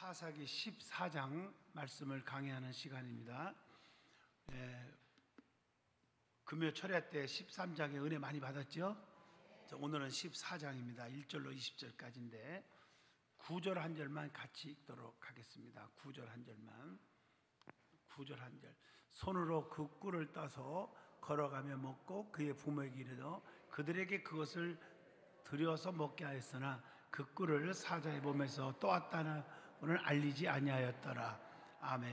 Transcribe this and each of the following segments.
사사기 14장 말씀을 강의하는 시간입니다. 금요 철야 때 13장의 은혜 많이 받았죠? 오늘은 14장입니다. 1절로 20절까지인데 9절 한 절만 같이 읽도록 하겠습니다. 9절 한 절만. 9절 한 절. 손으로 그 꿀을 따서 걸어가며 먹고 그의 부모에게 이르러 그들에게 그것을 들여서 먹게 하였으나 그 꿀을 사자의 몸에서 또았다는 오늘 알리지 아니하였더라. 아멘.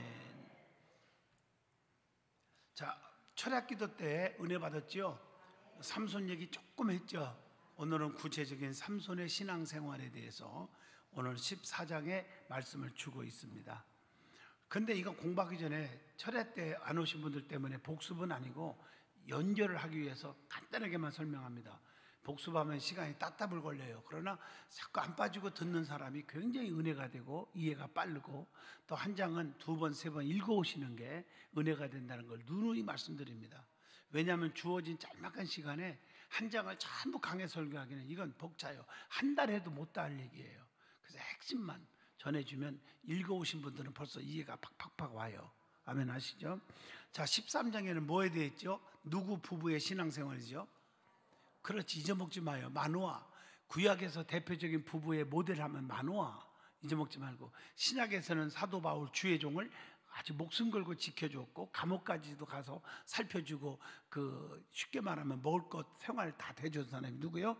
자, 철야기도 때 은혜 받았죠? 삼손 얘기 조금 했죠? 오늘은 구체적인 삼손의 신앙생활에 대해서 오늘 14장의 말씀을 주고 있습니다. 근데 이거 공부하기 전에 철야 때 안 오신 분들 때문에 복습은 아니고 연결을 하기 위해서 간단하게만 설명합니다. 복습하면 시간이 따따블 걸려요. 그러나 자꾸 안 빠지고 듣는 사람이 굉장히 은혜가 되고 이해가 빠르고 또 한 장은 두 번, 세 번 읽어오시는 게 은혜가 된다는 걸 누누이 말씀드립니다. 왜냐하면 주어진 짤막한 시간에 한 장을 전부 강해 설교하기는 이건 벅차요. 한 달 해도 못 다 할 얘기예요. 그래서 핵심만 전해주면 읽어오신 분들은 벌써 이해가 팍팍팍 와요. 아멘 하시죠? 자, 13장에는 뭐에 대해 있죠? 누구 부부의 신앙생활이죠? 그렇지, 잊어먹지 마요. 마노아. 구약에서 대표적인 부부의 모델하면 마노아. 잊어먹지 말고. 신약에서는 사도 바울 주의 종을 아주 목숨 걸고 지켜줬고 감옥까지도 가서 살펴주고 쉽게 말하면 먹을 것 생활 다 대줘준 사람이 누구요?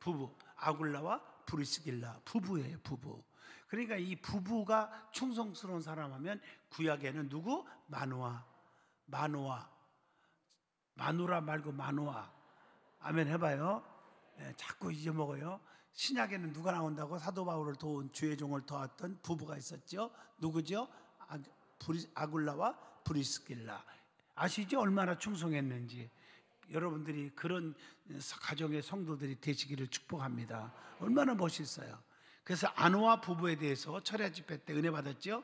부부. 아굴라와 브리스길라 부부예요. 부부. 그러니까 이 부부가 충성스러운 사람 하면 구약에는 누구? 마노아. 마누라 말고 마노아. 아멘 해봐요. 자꾸 잊어먹어요. 신약에는 누가 나온다고? 사도 바울을 도운 주의 종을 도왔던 부부가 있었죠. 누구죠? 아굴라와 브리스길라. 아시죠? 얼마나 충성했는지. 여러분들이 그런 가정의 성도들이 되시기를 축복합니다. 얼마나 멋있어요. 그래서 아노아 부부에 대해서 철야 집회 때 은혜 받았죠.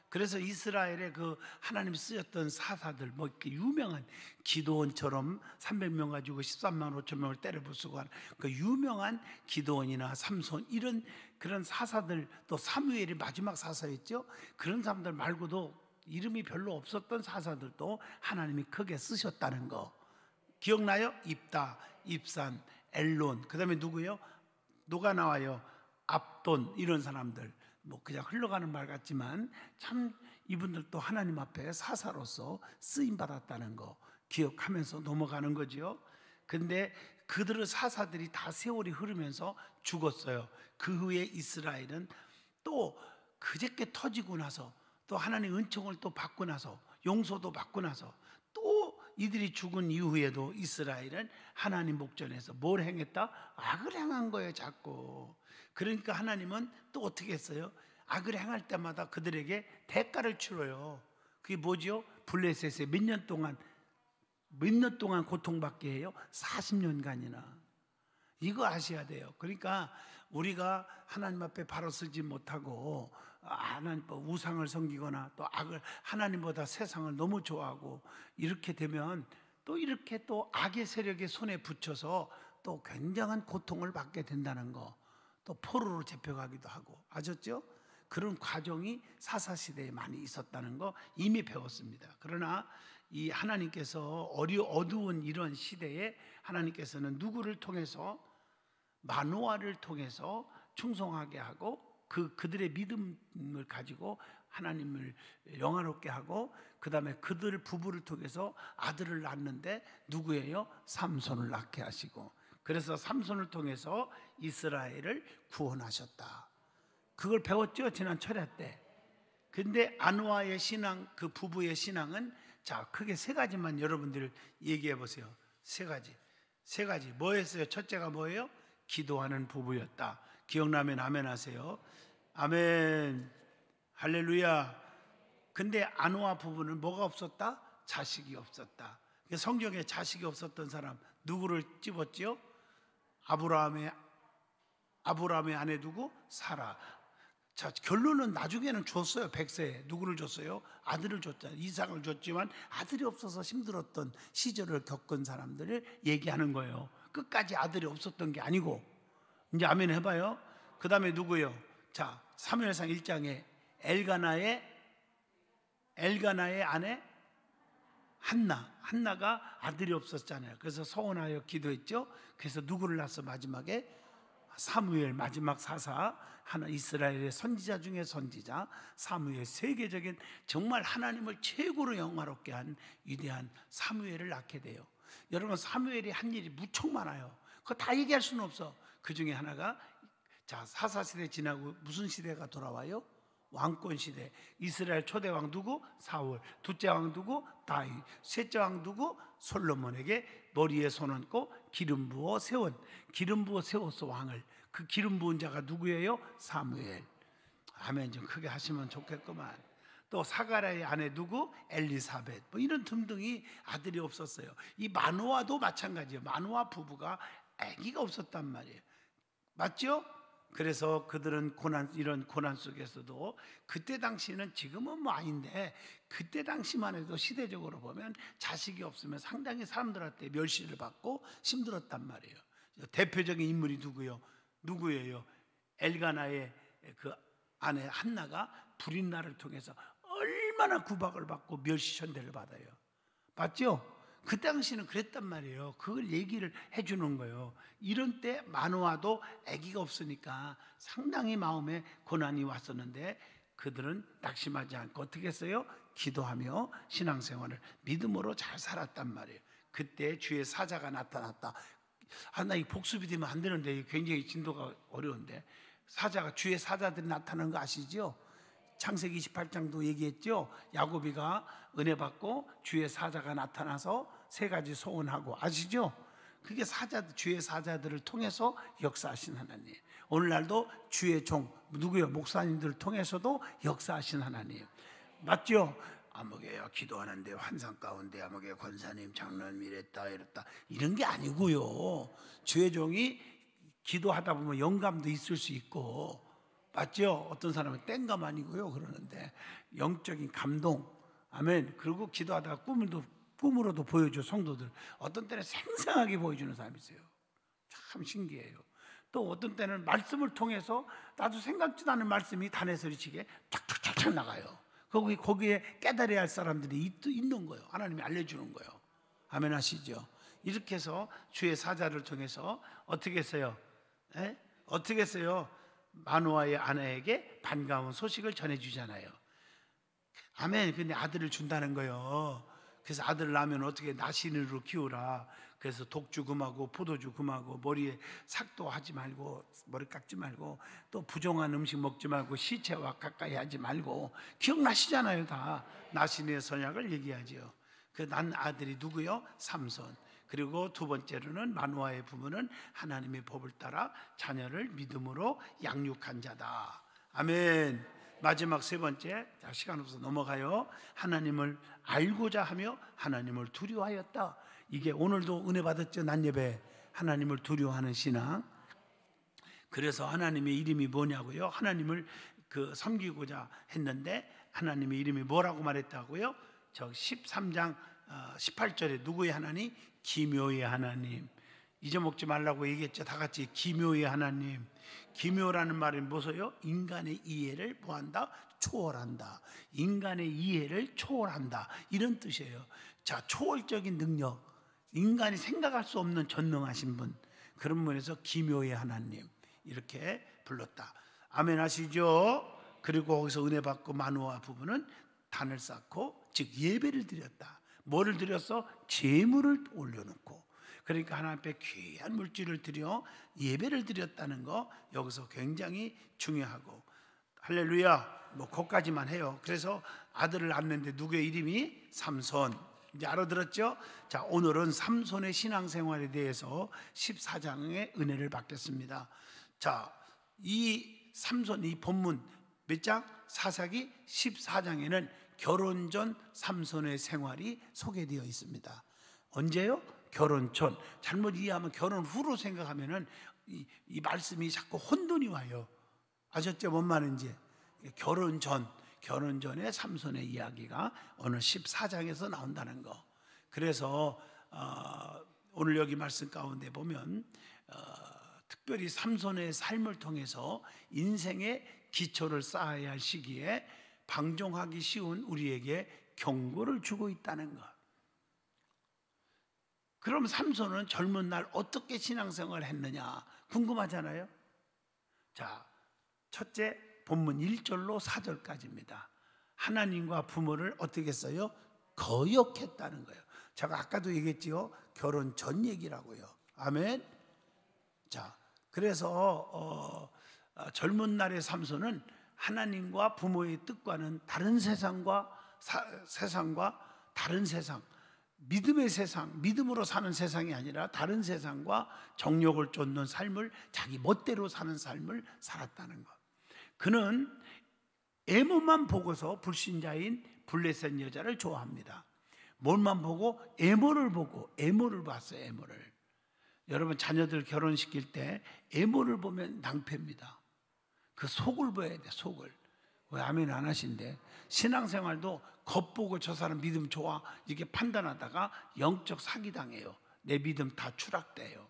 그래서 이스라엘의 그 하나님이 쓰였던 사사들, 이렇게 유명한 기드온처럼 300명 가지고 13만 5천 명을 때려 부수고 하는 그 유명한 기드온이나 삼손 이런 그런 사사들, 또 사무엘이 마지막 사사였죠. 그런 사람들 말고도 이름이 별로 없었던 사사들도 하나님이 크게 쓰셨다는 거 기억나요? 입다, 입산, 엘론, 그 다음에 누구요? 누가 나와요? 압돈 이런 사람들. 그냥 흘러가는 말 같지만 참 이분들도 하나님 앞에 사사로서 쓰임받았다는 거 기억하면서 넘어가는 거죠. 근데 그들의 사사들이 다 세월이 흐르면서 죽었어요. 그 후에 이스라엘은 또 그저께 터지고 나서 또 하나님의 은총을 또 받고 나서 용서도 받고 나서 또 이들이 죽은 이후에도 이스라엘은 하나님 목전에서 뭘 행했다? 악을 행한 거예요. 자꾸. 그러니까 하나님은 또 어떻게 했어요? 악을 행할 때마다 그들에게 대가를 치러요. 그게 뭐죠? 블레셋에 몇 년 동안 고통받게 해요? 40년간이나. 이거 아셔야 돼요. 그러니까 우리가 하나님 앞에 바로 서지 못하고 하나님 우상을 섬기거나 또 악을 하나님보다 세상을 너무 좋아하고 이렇게 되면 또 이렇게 또 악의 세력의 손에 붙여서 또 굉장한 고통을 받게 된다는 거. 또 포로로 잡혀가기도 하고 아셨죠? 그런 과정이 사사시대에 많이 있었다는 거 이미 배웠습니다. 그러나 이 하나님께서 어두운 이런 시대에 하나님께서는 누구를 통해서 마노아를 통해서 충성하게 하고 그들의 믿음을 가지고 하나님을 영화롭게 하고 그 다음에 그들 부부를 통해서 아들을 낳는데 누구예요? 삼손을 낳게 하시고 그래서 삼손을 통해서 이스라엘을 구원하셨다. 그걸 배웠죠? 지난 철야 때. 근데 아노아의 신앙, 그 부부의 신앙은 자, 크게 세 가지만 여러분들 얘기해 보세요. 세 가지. 뭐였어요? 첫째가 뭐예요? 기도하는 부부였다. 기억나면 아멘 하세요. 아멘. 할렐루야. 근데 아노아 부부는 뭐가 없었다? 자식이 없었다. 성경에 자식이 없었던 사람 누구를 집었죠? 아브라함의 아내 누구? 사라. 자, 결론은 나중에는 줬어요. 100세에 누구를 줬어요? 아들을 줬잖아요. 이삭을 줬지만 아들이 없어서 힘들었던 시절을 겪은 사람들을 얘기하는 거예요. 끝까지 아들이 없었던 게 아니고. 이제 아멘 해봐요. 그 다음에 누구요? 자, 사무엘상 1장에 엘가나의 아내 한나가 아들이 없었잖아요. 그래서 서원하여 기도했죠. 그래서 누구를 낳았어? 마지막에 사무엘, 마지막 사사, 하나 이스라엘의 선지자 중에 선지자 사무엘, 세계적인 정말 하나님을 최고로 영화롭게 한 위대한 사무엘을 낳게 돼요. 여러분, 사무엘이 한 일이 무척 많아요. 그거 다 얘기할 수는 없어. 그 중에 하나가, 자, 사사시대 지나고 무슨 시대가 돌아와요? 왕권 시대. 이스라엘 초대 왕 누구? 사울. 둘째 왕 누구? 다윗. 셋째 왕 누구? 솔로몬에게 머리에 손 얹고 기름 부어 세운, 기름 부어 세웠어 왕을. 그 기름 부은 자가 누구예요? 사무엘. 아멘. 좀 크게 하시면 좋겠구만. 또 사가랴의 아내 누구? 엘리사벳. 뭐 이런 등등이 아들이 없었어요. 이 마노아도 마찬가지예요. 마노아 부부가 아기가 없었단 말이에요. 맞죠? 그래서 그들은 이런 고난 속에서도, 그때 당시는 지금은 뭐 아닌데 그때 당시만 해도 시대적으로 보면 자식이 없으면 상당히 사람들한테 멸시를 받고 힘들었단 말이에요. 대표적인 인물이 누구예요? 엘가나의 그 아내 한나가 불임나를 통해서 얼마나 구박을 받고 멸시천대를 받아요. 맞죠? 그 당시는 그랬단 말이에요. 그걸 얘기를 해주는 거예요. 이런 때 마노아도 아기가 없으니까 상당히 마음에 고난이 왔었는데 그들은 낙심하지 않고 어떻게 했어요? 기도하며 신앙생활을 믿음으로 잘 살았단 말이에요. 그때 주의 사자가 나타났다. 나 이 복습이 되면 안 되는데 굉장히 진도가 어려운데, 주의 사자들이 나타나는 거 아시죠? 창세기 28장도 얘기했죠. 야곱이가 은혜 받고 주의 사자가 나타나서 세 가지 소원하고, 아시죠? 그게 주의 사자들을 통해서 역사하신 하나님. 오늘날도 주의 종 누구요? 목사님들을 통해서도 역사하신 하나님. 맞죠? 아무개야 기도하는데 환상 가운데 아무개 권사님 장로님 이랬다 이런 게 아니고요. 주의 종이 기도하다 보면 영감도 있을 수 있고, 맞죠? 어떤 사람은 땡감 아니고요 그러는데 영적인 감동, 아멘. 그리고 기도하다가 꿈으로도 보여줘. 성도들 어떤 때는 생생하게 보여주는 사람이 있어요. 참 신기해요. 또 어떤 때는 말씀을 통해서 나도 생각지도 않은 말씀이 단에서리치게 탁탁탁탁 나가요. 거기에 깨달아야 할 사람들이 있는 거예요. 하나님이 알려주는 거예요. 아멘 하시죠? 이렇게 해서 주의 사자를 통해서 어떻게 했어요? 어떻게 했어요? 마노아의 아내에게 반가운 소식을 전해주잖아요. 아멘. 근데 아들을 준다는 거예요. 그래서 아들을 낳으면 어떻게 나신으로 키우라. 그래서 독주 금하고 포도주 금하고 머리에 삭도 하지 말고 머리 깎지 말고 또 부정한 음식 먹지 말고 시체와 가까이 하지 말고, 기억나시잖아요. 다 나신의 선약을 얘기하죠. 그 난 아들이 누구요? 삼손. 그리고 두 번째로는 마노아의 부모는 하나님의 법을 따라 자녀를 믿음으로 양육한 자다. 아멘. 마지막 세 번째, 자, 시간 없어서 넘어가요. 하나님을 알고자 하며 하나님을 두려워하였다. 이게 오늘도 은혜 받았죠. 낮예배 하나님을 두려워하는 신앙. 그래서 하나님의 이름이 뭐냐고요? 하나님을 섬기고자 했는데 하나님의 이름이 뭐라고 말했다고요? 저 13장 18절에 누구의 하나님? 기묘의 하나님. 잊어먹지 말라고 얘기했죠. 다 같이 기묘의 하나님. 기묘라는 말은 뭐서요? 인간의 이해를 뭐한다? 초월한다. 인간의 이해를 초월한다. 이런 뜻이에요. 자, 초월적인 능력, 인간이 생각할 수 없는 전능하신 분, 그런 분에서 기묘의 하나님 이렇게 불렀다. 아멘 하시죠? 그리고 거기서 은혜 받고 마노아 부부는 단을 쌓고, 즉 예배를 드렸다. 뭐를 드렸어? 제물을 올려놓고. 그러니까 하나님 앞에 귀한 물질을 드려 예배를 드렸다는 거 여기서 굉장히 중요하고, 할렐루야. 뭐 거기까지만 해요. 그래서 아들을 낳는데 누구의 이름이? 삼손. 이제 알아들었죠? 자, 오늘은 삼손의 신앙생활에 대해서 14장의 은혜를 받겠습니다. 자, 이 삼손, 이 본문 몇 장? 사사기 14장에는 결혼 전 삼손의 생활이 소개되어 있습니다. 언제요? 결혼 전. 잘못 이해하면 결혼 후로 생각하면은 이 말씀이 자꾸 혼돈이 와요. 아셨죠? 뭔 말인지. 결혼 전에 삼손의 이야기가 오늘 14장에서 나온다는 거. 그래서 오늘 여기 말씀 가운데 보면 특별히 삼손의 삶을 통해서 인생의 기초를 쌓아야 할 시기에 방종하기 쉬운 우리에게 경고를 주고 있다는 것. 그럼 삼손은 젊은 날 어떻게 신앙생활을 했느냐 궁금하잖아요. 자, 첫째, 본문 1절로 4절까지입니다. 하나님과 부모를 어떻게 했어요? 거역했다는 거예요. 제가 아까도 얘기했지요. 결혼 전 얘기라고요. 아멘. 자, 그래서 젊은 날의 삼손은 하나님과 부모의 뜻과는 다른 세상과 다른 세상, 믿음의 세상, 믿음으로 사는 세상이 아니라 다른 세상과 정욕을 쫓는 삶을 자기 멋대로 사는 삶을 살았다는 것. 그는 에모만 보고서 불신자인 블레셋 여자를 좋아합니다. 뭘만 보고? 에모를 보고, 에모를 봤어요. 에모를. 여러분 자녀들 결혼시킬 때 에모를 보면 낭패입니다. 그 속을 봐야 돼. 속을. 왜 아멘 안 하신대? 신앙생활도 겉보고 저 사람 믿음 좋아 이렇게 판단하다가 영적 사기당해요. 내 믿음 다 추락돼요.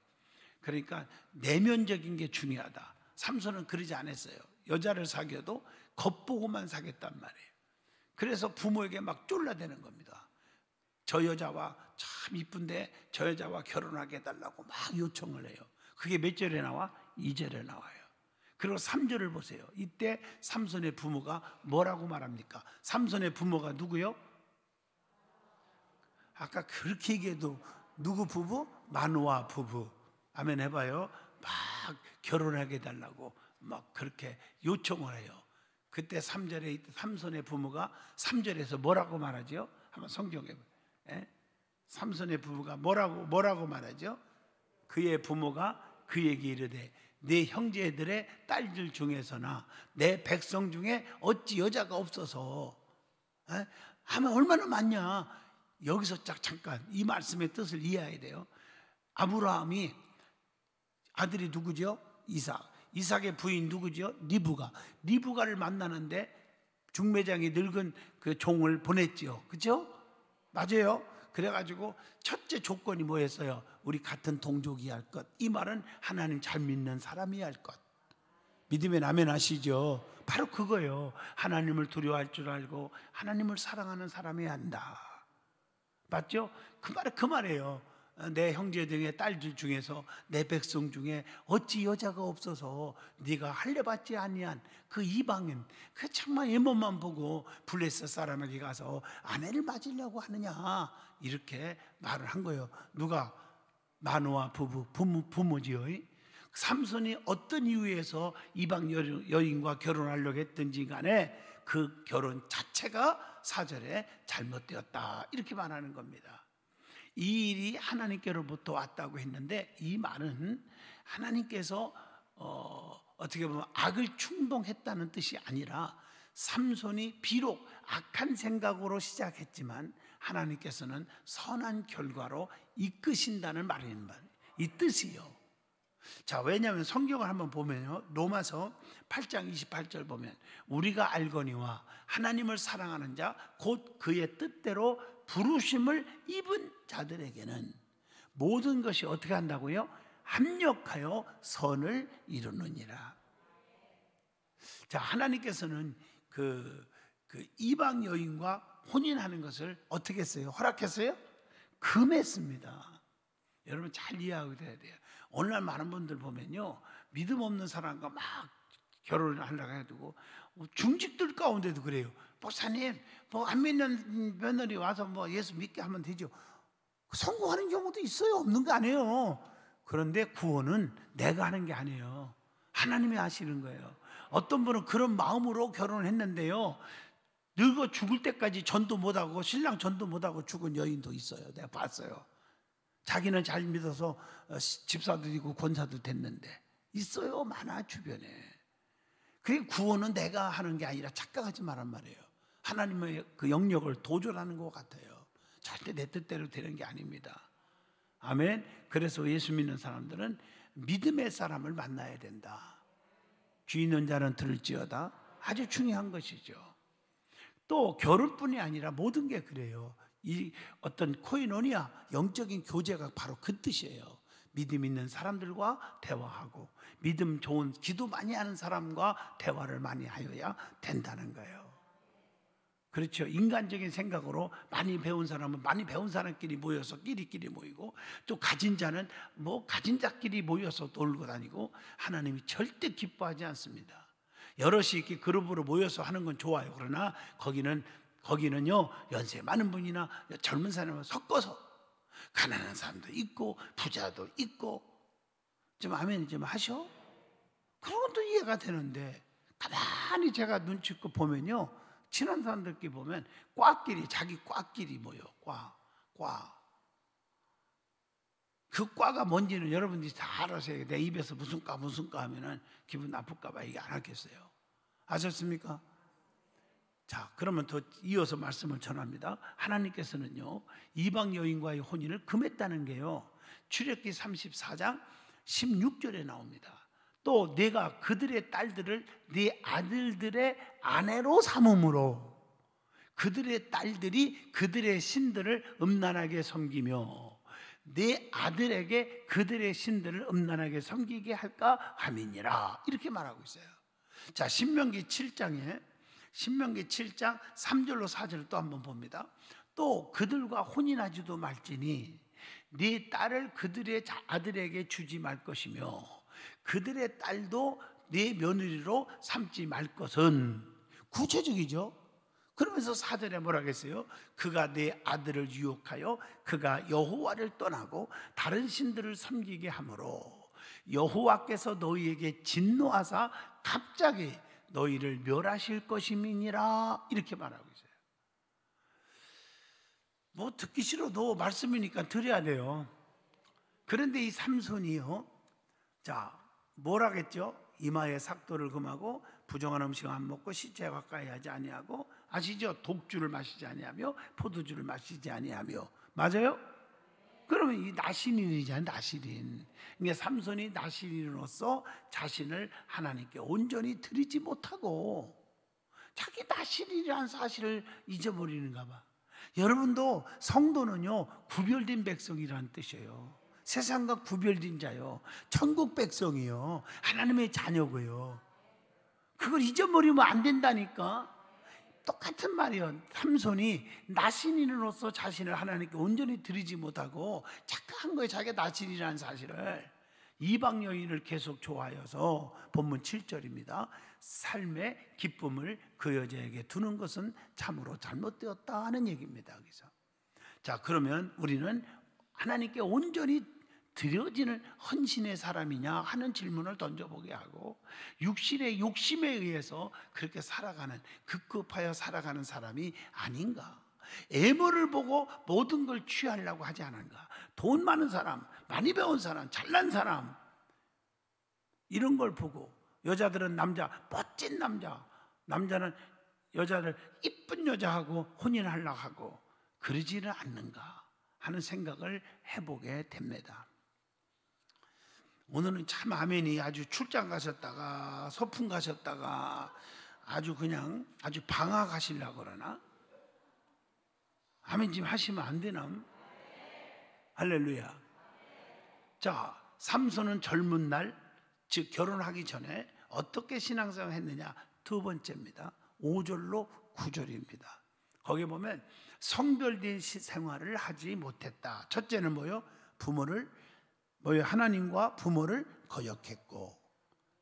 그러니까 내면적인 게 중요하다. 삼손은 그러지 않았어요. 여자를 사귀어도 겉보고만 사귀었단 말이에요. 그래서 부모에게 막 쫄라대는 겁니다. 저 여자와 참 이쁜데 저 여자와 결혼하게 해달라고 막 요청을 해요. 그게 몇 절에 나와? 2절에 나와요. 그리고 3절을 보세요. 이때 삼손의 부모가 뭐라고 말합니까? 삼손의 부모가 누구요? 아까 그렇게 얘기해도 누구 부부? 마노아 부부. 아멘 해봐요. 막 결혼하게 해달라고 막 그렇게 요청을 해요. 그때 3절에 삼손의 부모가 3절에서 뭐라고 말하죠? 한번 성경에 보세요. 삼손의 부부가 뭐라고 말하죠? 그의 부모가 그에게 이르되 내 형제들의 딸들 중에서나 내 백성 중에 어찌 여자가 없어서 하면 얼마나 많냐. 여기서 잠깐 이 말씀의 뜻을 이해해야 돼요. 아브라함이 아들이 누구죠? 이삭의 부인 누구죠? 리브가를 만나는데 중매장이 늙은 그 종을 보냈지요. 그렇죠? 맞아요. 그래가지고 첫째 조건이 뭐였어요? 우리 같은 동족이 할 것. 이 말은 하나님 잘 믿는 사람이 할 것. 믿으면 아멘 하시죠. 바로 그거예요. 하나님을 두려워할 줄 알고 하나님을 사랑하는 사람이 한다. 맞죠? 그 말이에요. 내 형제 등의 딸들 중에서 내 백성 중에 어찌 여자가 없어서 네가 할례받지 아니한 그 이방인, 그 정말 에모만 보고 블레셋 사람에게 가서 아내를 맞으려고 하느냐, 이렇게 말을 한 거예요. 누가? 마노아 부모지요. 삼손이 어떤 이유에서 이방 여인과 결혼하려고 했든지 간에 그 결혼 자체가 4절에 잘못되었다, 이렇게 말하는 겁니다. 이 일이 하나님께로부터 왔다고 했는데, 이 말은 하나님께서 어떻게 보면 악을 충동했다는 뜻이 아니라 삼손이 비록 악한 생각으로 시작했지만 하나님께서는 선한 결과로 이끄신다는 말인 말, 이 뜻이요. 자, 왜냐하면 성경을 한번 보면요, 로마서 8장 28절 보면 우리가 알거니와 하나님을 사랑하는 자 곧 그의 뜻대로 부르심을 입은 자들에게는 모든 것이 어떻게 한다고요? 합력하여 선을 이루느니라. 자, 하나님께서는 그 이방 여인과 혼인하는 것을 어떻게 했어요? 허락했어요? 금했습니다. 여러분 잘 이해하고 돼야 돼요. 오늘날 많은 분들 보면요, 믿음 없는 사람과 막 결혼을 하려고 해두고, 중직들 가운데도 그래요. 목사님, 뭐 안 믿는 며느리 와서 뭐 예수 믿게 하면 되죠. 성공하는 경우도 있어요. 없는 거 아니에요. 그런데 구원은 내가 하는 게 아니에요. 하나님이 하시는 거예요. 어떤 분은 그런 마음으로 결혼을 했는데요, 늙어 죽을 때까지 전도 못하고 신랑 전도 못하고 죽은 여인도 있어요. 내가 봤어요. 자기는 잘 믿어서 집사들이고 권사도 됐는데 있어요. 많아, 주변에. 그 구원은 내가 하는 게 아니라 착각하지 말란 말이에요. 하나님의 그 영역을 도전하는 것 같아요. 절대 내 뜻대로 되는 게 아닙니다. 아멘. 그래서 예수 믿는 사람들은 믿음의 사람을 만나야 된다. 귀 있는 자는 들을지어다. 아주 중요한 것이죠. 또 결혼뿐이 아니라 모든 게 그래요. 이 어떤 코이노니아, 영적인 교제가 바로 그 뜻이에요. 믿음 있는 사람들과 대화하고 믿음 좋은 기도 많이 하는 사람과 대화를 많이 하여야 된다는 거예요. 그렇죠. 인간적인 생각으로 많이 배운 사람은 많이 배운 사람끼리 모여서 끼리끼리 모이고, 또 가진 자는 뭐 가진 자끼리 모여서 놀고 다니고, 하나님이 절대 기뻐하지 않습니다. 여럿이 이렇게 그룹으로 모여서 하는 건 좋아요. 그러나 거기는요, 연세 많은 분이나 젊은 사람을 섞어서 가난한 사람도 있고 부자도 있고, 좀 아멘 좀 하셔? 그런 것도 이해가 되는데, 가만히 제가 눈치껏 보면요, 친한 사람들끼리 보면 과끼리, 자기 과끼리 모여. 과. 그 과가 뭔지는 여러분들이 다 알아서 해요. 내 입에서 무슨 과 하면은 기분 나쁠까 봐 얘기 안 하겠어요. 아셨습니까? 자, 그러면 더 이어서 말씀을 전합니다. 하나님께서는요, 이방 여인과의 혼인을 금했다는 게요, 출애굽기 34장 16절에 나옵니다. 또 내가 그들의 딸들을 네 아들들의 아내로 삼음으로 그들의 딸들이 그들의 신들을 음란하게 섬기며 내 아들에게 그들의 신들을 음란하게 섬기게 할까 함이니라, 이렇게 말하고 있어요. 자, 신명기 7장 3절로 4절을 또 한번 봅니다. 또 그들과 혼인하지도 말지니 네 딸을 그들의 아들에게 주지 말 것이며 그들의 딸도 네 며느리로 삼지 말 것은, 구체적이죠. 그러면서 4절에 뭐라 했어요? 그가 내 아들을 유혹하여 그가 여호와를 떠나고 다른 신들을 섬기게 하므로 여호와께서 너희에게 진노하사 갑자기 너희를 멸하실 것임이니라, 이렇게 말하고 있어요. 뭐 듣기 싫어도 말씀이니까 들어야 돼요. 그런데 이 삼손이요, 자, 뭐라겠죠? 이마에 삭도를 금하고 부정한 음식 안 먹고 시체 가까이 하지 아니하고, 아시죠? 독주를 마시지 아니하며 포도주를 마시지 아니하며. 맞아요? 그러면 이 나시린이잖아요. 나시린. 그러니까 삼손이 나시린으로서 자신을 하나님께 온전히 드리지 못하고 자기 나시린이라는 사실을 잊어버리는가 봐. 여러분도, 성도는요, 구별된 백성이라는 뜻이에요. 세상과 구별된 자요, 천국 백성이요, 하나님의 자녀고요. 그걸 잊어버리면 안 된다니까. 똑같은 말이요. 삼손이 나신인으로서 자신을 하나님께 온전히 드리지 못하고 착각한 거예요. 자기가 나신이라는 사실을. 이방 여인을 계속 좋아해서 본문 7절입니다. 삶의 기쁨을 그 여자에게 두는 것은 참으로 잘못되었다 하는 얘기입니다. 여기서. 자, 그러면 우리는 하나님께 온전히 드려지는 헌신의 사람이냐 하는 질문을 던져보게 하고, 육신의 욕심에 의해서 그렇게 살아가는, 급급하여 살아가는 사람이 아닌가, 애모를 보고 모든 걸 취하려고 하지 않은가, 돈 많은 사람, 많이 배운 사람, 잘난 사람, 이런 걸 보고, 여자들은 남자, 멋진 남자, 남자는 여자를 이쁜 여자하고 혼인하려고 하고 그러지는 않는가 하는 생각을 해보게 됩니다. 오늘은 참 아멘이 아주 출장 가셨다가 소풍 가셨다가 아주 그냥 아주 방학하시려고 그러나, 아멘 좀 하시면 안 되나? 할렐루야. 자, 삼손은 젊은 날, 즉 결혼하기 전에 어떻게 신앙생활을 했느냐, 두 번째입니다. 5절로 9절입니다. 거기 보면 성별된 생활을 하지 못했다. 첫째는 뭐요? 하나님과 부모를 거역했고,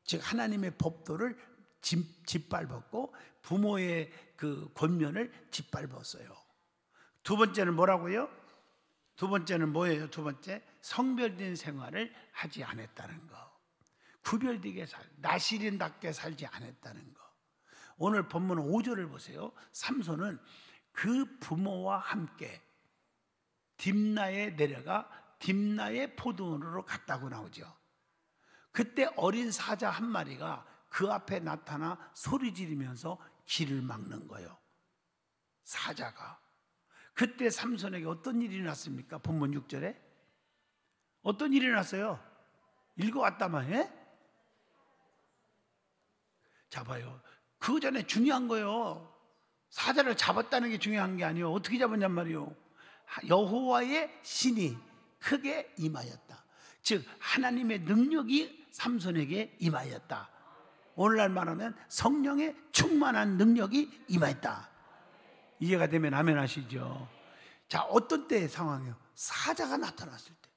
즉 하나님의 법도를 짓밟았고 부모의 그 권면을 짓밟았어요. 두 번째는 뭐라고요? 두 번째는 뭐예요? 두 번째, 성별된 생활을 하지 않았다는 거. 구별되게 나시린답게 살지 않았다는 거. 오늘 본문 5절을 보세요. 삼손은 그 부모와 함께 딥나에 내려가 딥나의 포도원으로 갔다고 나오죠. 그때 어린 사자 한 마리가 그 앞에 나타나 소리 지르면서 길을 막는 거예요. 사자가. 그때 삼손에게 어떤 일이 났습니까? 본문 6절에 어떤 일이 났어요? 읽어왔다만, 예? 잡아요. 그 전에 중요한 거예요. 사자를 잡았다는 게 중요한 게 아니에요. 어떻게 잡았냔 말이에요. 여호와의 신이 크게 임하였다. 즉 하나님의 능력이 삼손에게 임하였다. 오늘날 말하면 성령의 충만한 능력이 임하였다. 이해가 되면 아멘 하시죠. 자, 어떤 때의 상황이에요? 사자가 나타났을 때.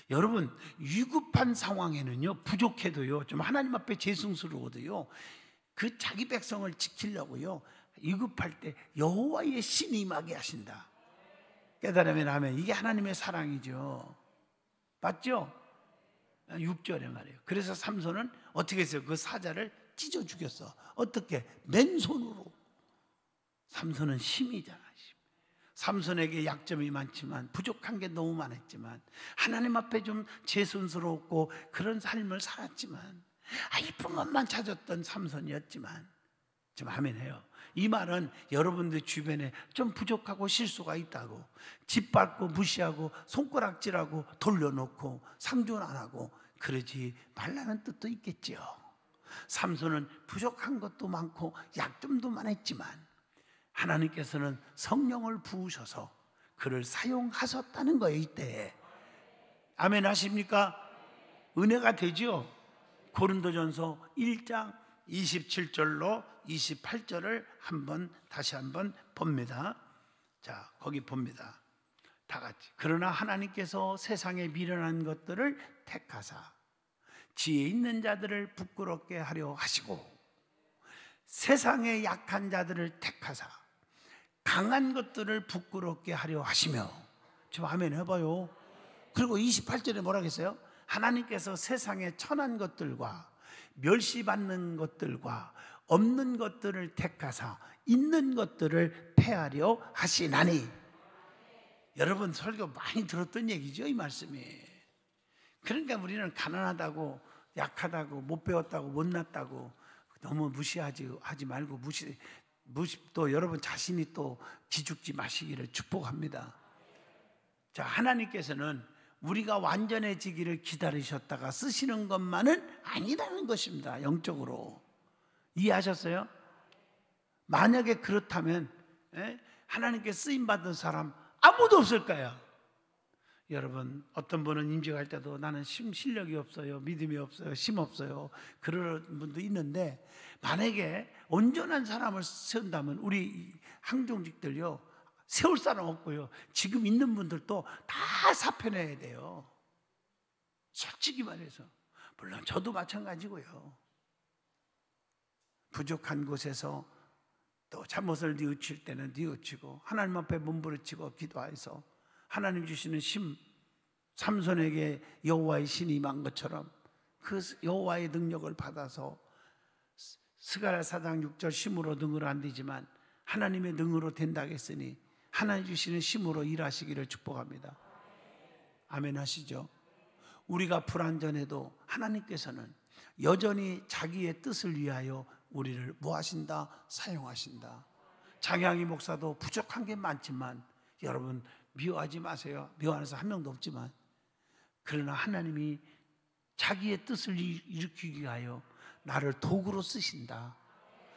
여러분, 위급한 상황에는요, 부족해도요, 좀 하나님 앞에 죄송스러워도요, 그 자기 백성을 지키려고요, 위급할 때 여호와의 신이 임하게 하신다. 깨달으면 아멘. 이게 하나님의 사랑이죠. 맞죠? 6절에 말이에요. 그래서 삼손은 어떻게 했어요? 그 사자를 찢어 죽였어. 어떻게? 맨손으로. 삼손은 힘이잖아. 삼손에게 약점이 많지만, 부족한 게 너무 많았지만, 하나님 앞에 좀 죄송스럽고 그런 삶을 살았지만, 이쁜 것만 찾았던 삼손이었지만, 좀 아멘해요. 이 말은 여러분들 주변에 좀 부족하고 실수가 있다고, 짓밟고 무시하고 손가락질하고 돌려놓고 상존 안 하고 그러지 말라는 뜻도 있겠지요. 삼손은 부족한 것도 많고 약점도 많았지만 하나님께서는 성령을 부으셔서 그를 사용하셨다는 거예요. 이때 아멘 하십니까? 은혜가 되죠. 고린도전서 1장 27절로 28절을 다시 한번 봅니다. 자, 거기 봅니다. 다 같이. 그러나 하나님께서 세상에 미련한 것들을 택하사 지혜 있는 자들을 부끄럽게 하려 하시고, 세상에 약한 자들을 택하사 강한 것들을 부끄럽게 하려 하시며. 좀 아멘 해봐요. 그리고 28절에 뭐라 했어요? 하나님께서 세상에 천한 것들과 멸시받는 것들과 없는 것들을 택하사 있는 것들을 폐하려 하시나니. 여러분, 설교 많이 들었던 얘기죠, 이 말씀이. 그러니까 우리는 가난하다고, 약하다고, 못 배웠다고, 못났다고 너무 하지 말고 또 여러분 자신이 또 기죽지 마시기를 축복합니다. 자, 하나님께서는 우리가 완전해지기를 기다리셨다가 쓰시는 것만은 아니라는 것입니다. 영적으로 이해하셨어요? 만약에 그렇다면 하나님께 쓰임받은 사람 아무도 없을까요? 여러분, 어떤 분은 임직할 때도 나는 실력이 없어요, 믿음이 없어요, 힘 없어요, 그런 분도 있는데, 만약에 온전한 사람을 세운다면 우리 항종직들요 세울 사람 없고요, 지금 있는 분들도 다 사표내야 돼요. 솔직히 말해서. 물론 저도 마찬가지고요. 부족한 곳에서 또 잘못을 뉘우칠 때는 뉘우치고 하나님 앞에 몸부림치고 기도해서 하나님 주시는 힘, 삼손에게 여호와의 신이 임한 것처럼 그 여호와의 능력을 받아서 스가랴 4장 6절 힘으로 능으로 안 되지만 하나님의 능으로 된다 했으니 하나님 주시는 힘으로 일하시기를 축복합니다. 아멘 하시죠? 우리가 불완전해도 하나님께서는 여전히 자기의 뜻을 위하여 우리를 뭐 하신다? 사용하신다. 장양희 목사도 부족한 게 많지만 여러분 미워하지 마세요. 미워하는 사람 한 명도 없지만, 그러나 하나님이 자기의 뜻을 일으키기 위하여 나를 도구로 쓰신다.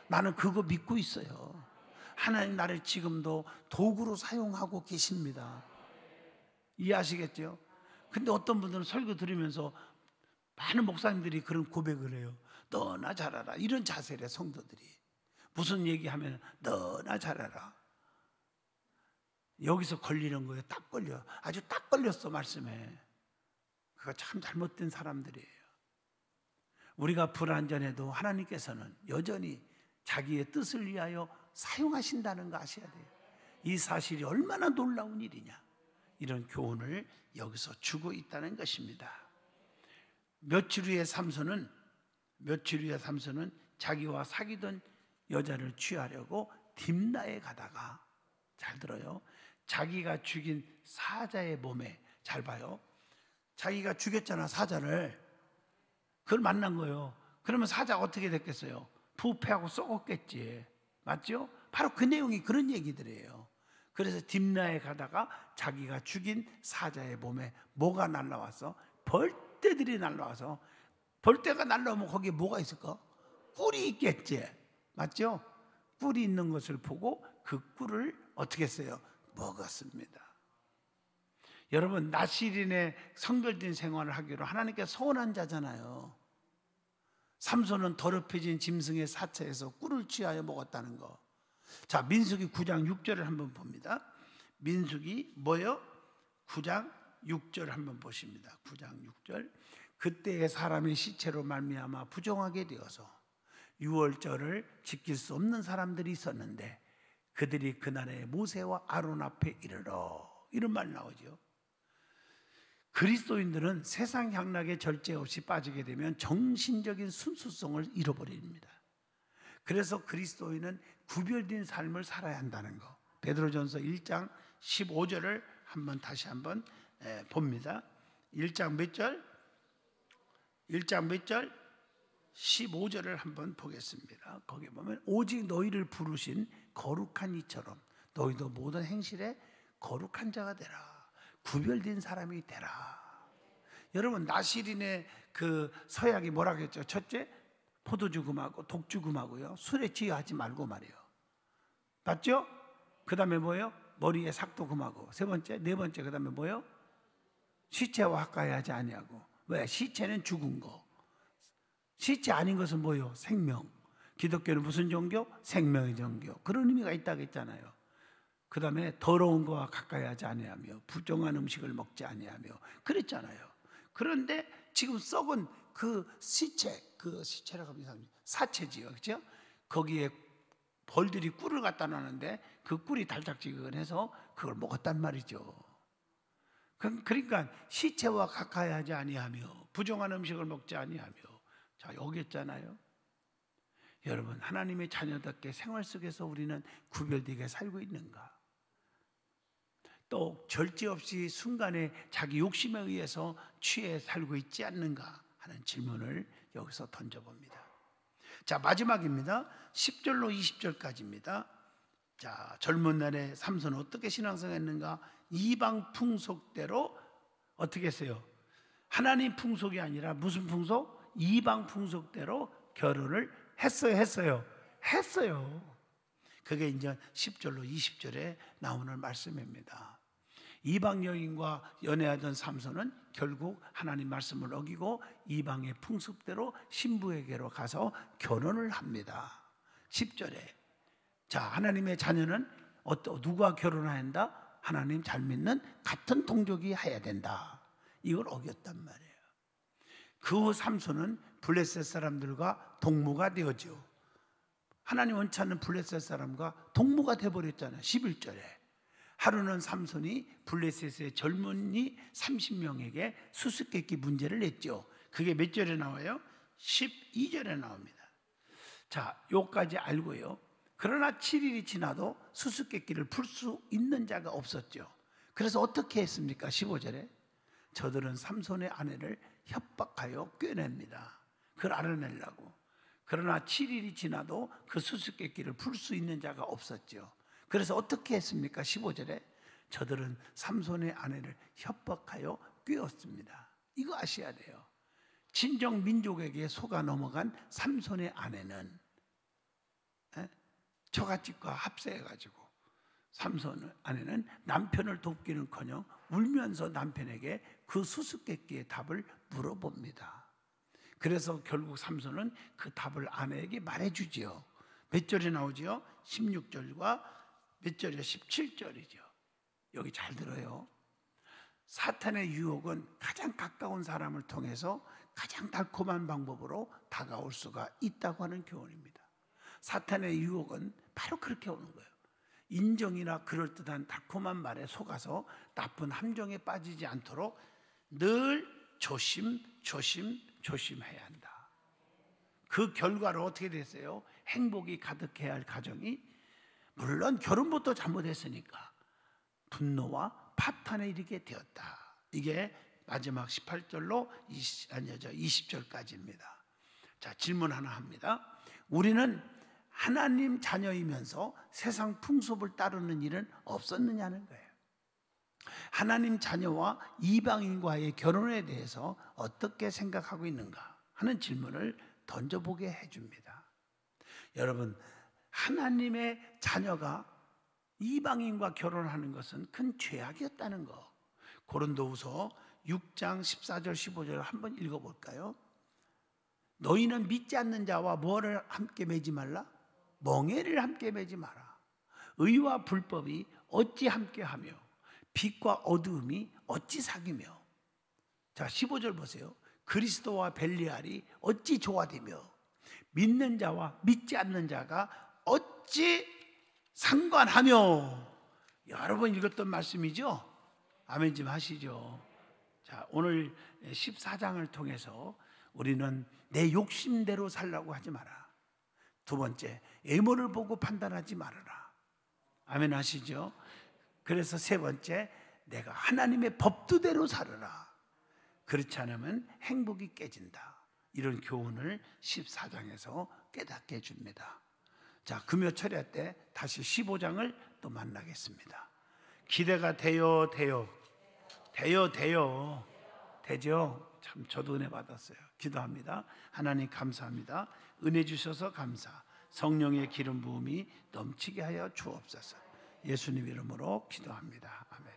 나는 그거 믿고 있어요. 하나님 나를 지금도 도구로 사용하고 계십니다. 이해하시겠죠? 근데 어떤 분들은 설교 들으면서 많은 목사님들이 그런 고백을 해요. 너나 잘하라, 이런 자세래. 성도들이 무슨 얘기하면 너나 잘하라. 여기서 걸리는 거예요. 딱 걸려. 아주 딱 걸렸어, 말씀에. 그거 참 잘못된 사람들이에요. 우리가 불완전해도 하나님께서는 여전히 자기의 뜻을 위하여 사용하신다는 거 아셔야 돼요. 이 사실이 얼마나 놀라운 일이냐, 이런 교훈을 여기서 주고 있다는 것입니다. 며칠 후에 삼손은 자기와 사귀던 여자를 취하려고 딥나에 가다가, 잘 들어요, 자기가 죽인 사자의 몸에, 잘 봐요, 자기가 죽였잖아, 사자를. 그걸 만난 거예요. 그러면 사자가 어떻게 됐겠어요? 부패하고 썩었겠지. 맞죠? 바로 그 내용이 그런 얘기들이에요. 그래서 딥나에 가다가 자기가 죽인 사자의 몸에 뭐가 날라와서? 벌떼들이 날라와서. 벌떼가 날라오면 거기에 뭐가 있을까? 꿀이 있겠지. 맞죠? 꿀이 있는 것을 보고 그 꿀을 어떻게 했어요? 먹었습니다. 여러분, 나실인의 성별된 생활을 하기로 하나님께 서운한 자잖아요. 삼손은 더럽혀진 짐승의 사체에서 꿀을 취하여 먹었다는 거. 자, 민수기 9장 6절을 한번 봅니다. 민수기 뭐요? 9장 6절 한번 보십니다. 9장 6절. 그때의 사람의 시체로 말미암아 부정하게 되어서 유월절을 지킬 수 없는 사람들이 있었는데 그들이 그날에 모세와 아론 앞에 이르러, 이런 말 나오죠. 그리스도인들은 세상 향락에 절제 없이 빠지게 되면 정신적인 순수성을 잃어버립니다. 그래서 그리스도인은 구별된 삶을 살아야 한다는 거. 베드로전서 1장 15절을 다시 한번 봅니다. 1장 몇 절? 1장 몇 절? 15절을 한번 보겠습니다. 거기 보면 오직 너희를 부르신 거룩한 이처럼 너희도 모든 행실에 거룩한 자가 되라. 구별된 사람이 되라. 여러분, 나시린의 그 서약이 뭐라고 했죠? 첫째, 포도주금하고 독주금하고요, 술에 취하지 말고 말이에요. 맞죠? 그 다음에 뭐예요? 머리에 삭도금하고, 세 번째, 네 번째, 그 다음에 뭐예요? 시체와 가까이 하지 아니하고. 왜? 시체는 죽은 거. 시체 아닌 것은 뭐예요? 생명. 기독교는 무슨 종교? 생명의 종교. 그런 의미가 있다고 했잖아요. 그 다음에 더러운 거와 가까이 하지 아니하며 부정한 음식을 먹지 아니하며 그랬잖아요. 그런데 지금 썩은 그 시체라고 하면 이상해요. 사체지요, 그렇죠? 거기에 벌들이 꿀을 갖다 놨는데 그 꿀이 달짝지근해서 그걸 먹었단 말이죠. 그러니까 시체와 가까이 하지 아니하며 부정한 음식을 먹지 아니하며, 자, 여기 있잖아요. 여러분, 하나님의 자녀답게 생활 속에서 우리는 구별되게 살고 있는가? 또 절제 없이 순간에 자기 욕심에 의해서 취해 살고 있지 않는가 하는 질문을 여기서 던져봅니다. 자, 마지막입니다. 10절로 20절까지입니다. 자, 젊은 날에 삼손은 어떻게 신앙생활했는가? 이방 풍속대로 어떻게 했어요? 하나님 풍속이 아니라 무슨 풍속? 이방 풍속대로 결혼을 했어요. 그게 이제 10절로 20절에 나오는 말씀입니다. 이방 여인과 연애하던 삼손은 결국 하나님 말씀을 어기고 이방의 풍습대로 신부에게로 가서 결혼을 합니다. 10절에 자, 하나님의 자녀는 누가 결혼해야 한다? 하나님 잘 믿는 같은 동족이 해야 된다. 이걸 어겼단 말이에요. 그 후 삼손은 블레셋 사람들과 동무가 되었죠. 하나님 원치 않는 블레셋 사람과 동무가 되어버렸잖아요. 11절에 하루는 삼손이 블레셋의 젊은이 30명에게 수수께끼 문제를 냈죠. 그게 몇 절에 나와요? 12절에 나옵니다. 자, 요까지 알고요. 그러나 7일이 지나도 수수께끼를 풀 수 있는 자가 없었죠. 그래서 어떻게 했습니까? 15절에 저들은 삼손의 아내를 협박하여 꿰냅니다. 그걸 알아내려고. 그러나 7일이 지나도 그 수수께끼를 풀 수 있는 자가 없었죠. 그래서 어떻게 했습니까? 15절에 저들은 삼손의 아내를 협박하여 꿰었습니다. 이거 아셔야 돼요. 친정 민족에게 속아 넘어간 삼손의 아내는 처갓집과 합세해가지고 삼손의 아내는 남편을 돕기는커녕 울면서 남편에게 그 수수께끼의 답을 물어봅니다. 그래서 결국 삼손은 그 답을 아내에게 말해주지요. 몇 절에 나오지요? 16절과 몇 절이요? 17절이죠. 여기 잘 들어요. 사탄의 유혹은 가장 가까운 사람을 통해서 가장 달콤한 방법으로 다가올 수가 있다고 하는 교훈입니다. 사탄의 유혹은 바로 그렇게 오는 거예요. 인정이나 그럴듯한 달콤한 말에 속아서 나쁜 함정에 빠지지 않도록 늘 조심해야 한다. 그 결과로 어떻게 됐어요? 행복이 가득해야 할 가정이, 물론 결혼부터 잘못했으니까 분노와 파탄에 이르게 되었다. 이게 마지막 18절로 20절까지입니다. 자, 질문 하나 합니다. 우리는 하나님 자녀이면서 세상 풍습을 따르는 일은 없었느냐는 거예요. 하나님 자녀와 이방인과의 결혼에 대해서 어떻게 생각하고 있는가 하는 질문을 던져보게 해줍니다. 여러분, 하나님의 자녀가 이방인과 결혼하는 것은 큰 죄악이었다는 거. 고린도후서 6장 14절 15절을 한번 읽어볼까요? 너희는 믿지 않는 자와 뭐를 함께 매지 말라? 멍에를 함께 매지 마라. 의와 불법이 어찌 함께하며 빛과 어두움이 어찌 사귀며. 자, 15절 보세요. 그리스도와 벨리알이 어찌 조화되며 믿는 자와 믿지 않는 자가 어찌 상관하며. 여러 번 읽었던 말씀이죠. 아멘 좀 하시죠. 자, 오늘 14장을 통해서 우리는 내 욕심대로 살라고 하지 마라. 두 번째, 애모를 보고 판단하지 말아라. 아멘 하시죠. 그래서 세 번째, 내가 하나님의 법도대로 살아라. 그렇지 않으면 행복이 깨진다. 이런 교훈을 14장에서 깨닫게 해줍니다. 자, 금요 철야 때 다시 15장을 또 만나겠습니다. 기대가 돼요. 되죠? 참 저도 은혜 받았어요. 기도합니다. 하나님 감사합니다. 은혜 주셔서 감사. 성령의 기름 부음이 넘치게 하여 주옵소서. 예수님 이름으로 기도합니다. 아멘.